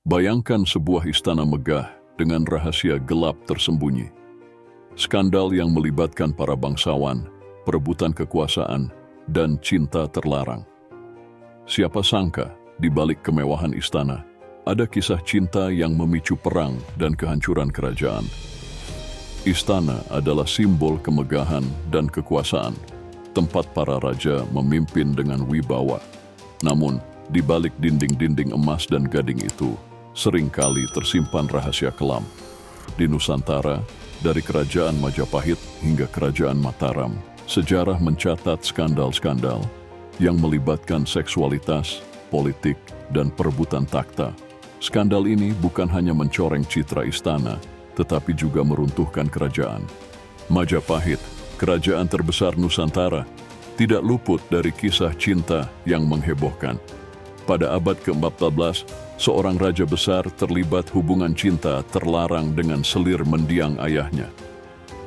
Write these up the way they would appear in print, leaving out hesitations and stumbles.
Bayangkan sebuah istana megah dengan rahasia gelap tersembunyi. Skandal yang melibatkan para bangsawan, perebutan kekuasaan, dan cinta terlarang. Siapa sangka di balik kemewahan istana, ada kisah cinta yang memicu perang dan kehancuran kerajaan. Istana adalah simbol kemegahan dan kekuasaan, tempat para raja memimpin dengan wibawa. Namun, di balik dinding-dinding emas dan gading itu, seringkali tersimpan rahasia kelam. Di Nusantara, dari kerajaan Majapahit hingga kerajaan Mataram, sejarah mencatat skandal-skandal yang melibatkan seksualitas, politik, dan perebutan takhta. Skandal ini bukan hanya mencoreng citra istana, tetapi juga meruntuhkan kerajaan. Majapahit, kerajaan terbesar Nusantara, tidak luput dari kisah cinta yang menghebohkan. Pada abad ke-14, seorang raja besar terlibat hubungan cinta terlarang dengan selir mendiang ayahnya.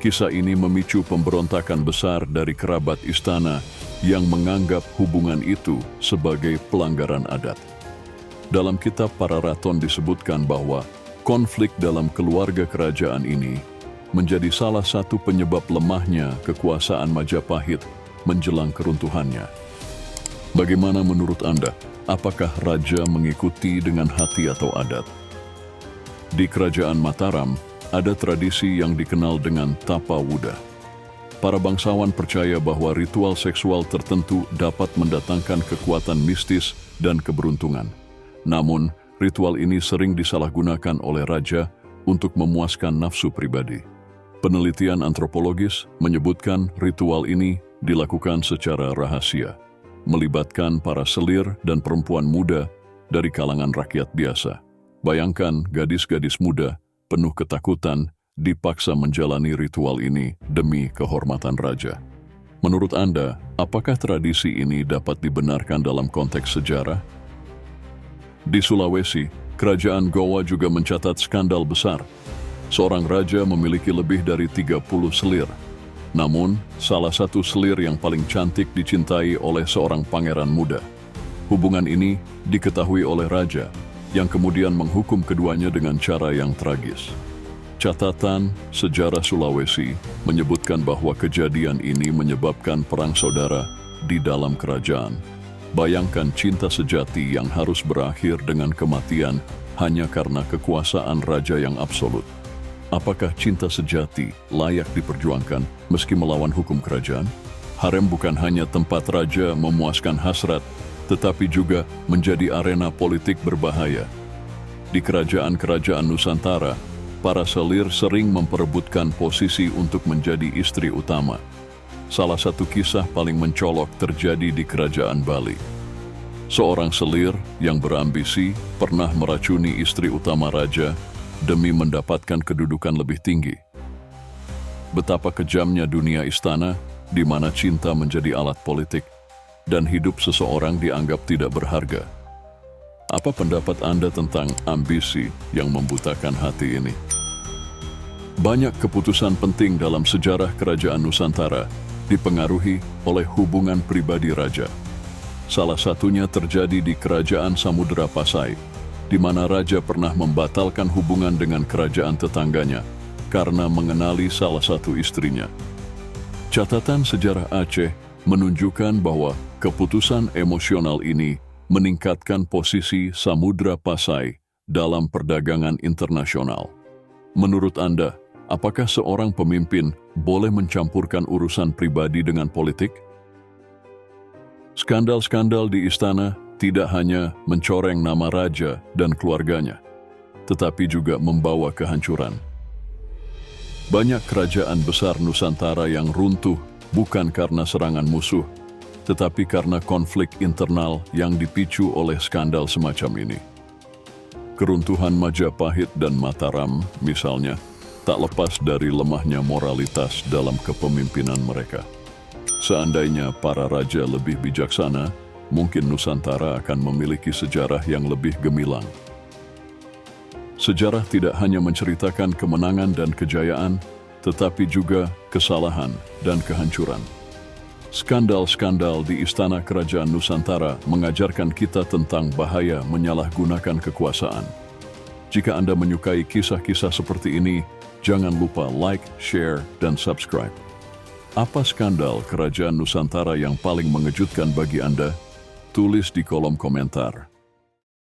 Kisah ini memicu pemberontakan besar dari kerabat istana yang menganggap hubungan itu sebagai pelanggaran adat. Dalam kitab Para Raton disebutkan bahwa konflik dalam keluarga kerajaan ini menjadi salah satu penyebab lemahnya kekuasaan Majapahit menjelang keruntuhannya. Bagaimana menurut Anda? Apakah raja mengikuti dengan hati atau adat? Di kerajaan Mataram, ada tradisi yang dikenal dengan Tapa Wuda. Para bangsawan percaya bahwa ritual seksual tertentu dapat mendatangkan kekuatan mistis dan keberuntungan. Namun, ritual ini sering disalahgunakan oleh raja untuk memuaskan nafsu pribadi. Penelitian antropologis menyebutkan ritual ini dilakukan secara rahasia, melibatkan para selir dan perempuan muda dari kalangan rakyat biasa. Bayangkan gadis-gadis muda penuh ketakutan dipaksa menjalani ritual ini demi kehormatan raja. Menurut Anda, apakah tradisi ini dapat dibenarkan dalam konteks sejarah? Di Sulawesi, kerajaan Gowa juga mencatat skandal besar. Seorang raja memiliki lebih dari 30 selir. Namun, salah satu selir yang paling cantik dicintai oleh seorang pangeran muda. Hubungan ini diketahui oleh raja, yang kemudian menghukum keduanya dengan cara yang tragis. Catatan sejarah Sulawesi menyebutkan bahwa kejadian ini menyebabkan perang saudara di dalam kerajaan. Bayangkan cinta sejati yang harus berakhir dengan kematian hanya karena kekuasaan raja yang absolut. Apakah cinta sejati layak diperjuangkan meski melawan hukum kerajaan? Harem bukan hanya tempat raja memuaskan hasrat, tetapi juga menjadi arena politik berbahaya. Di kerajaan-kerajaan Nusantara, para selir sering memperebutkan posisi untuk menjadi istri utama. Salah satu kisah paling mencolok terjadi di kerajaan Bali. Seorang selir yang berambisi pernah meracuni istri utama raja demi mendapatkan kedudukan lebih tinggi. Betapa kejamnya dunia istana, di mana cinta menjadi alat politik, dan hidup seseorang dianggap tidak berharga. Apa pendapat Anda tentang ambisi yang membutakan hati ini? Banyak keputusan penting dalam sejarah kerajaan Nusantara dipengaruhi oleh hubungan pribadi raja. Salah satunya terjadi di kerajaan Samudra Pasai, di mana raja pernah membatalkan hubungan dengan kerajaan tetangganya karena mengenali salah satu istrinya. Catatan sejarah Aceh menunjukkan bahwa keputusan emosional ini meningkatkan posisi Samudra Pasai dalam perdagangan internasional. Menurut Anda, apakah seorang pemimpin boleh mencampurkan urusan pribadi dengan politik? Skandal-skandal di istana tidak hanya mencoreng nama raja dan keluarganya, tetapi juga membawa kehancuran. Banyak kerajaan besar Nusantara yang runtuh bukan karena serangan musuh, tetapi karena konflik internal yang dipicu oleh skandal semacam ini. Keruntuhan Majapahit dan Mataram, misalnya, tak lepas dari lemahnya moralitas dalam kepemimpinan mereka. Seandainya para raja lebih bijaksana, mungkin Nusantara akan memiliki sejarah yang lebih gemilang. Sejarah tidak hanya menceritakan kemenangan dan kejayaan, tetapi juga kesalahan dan kehancuran. Skandal-skandal di istana kerajaan Nusantara mengajarkan kita tentang bahaya menyalahgunakan kekuasaan. Jika Anda menyukai kisah-kisah seperti ini, jangan lupa like, share, dan subscribe. Apa skandal kerajaan Nusantara yang paling mengejutkan bagi Anda? Tulis di kolom komentar.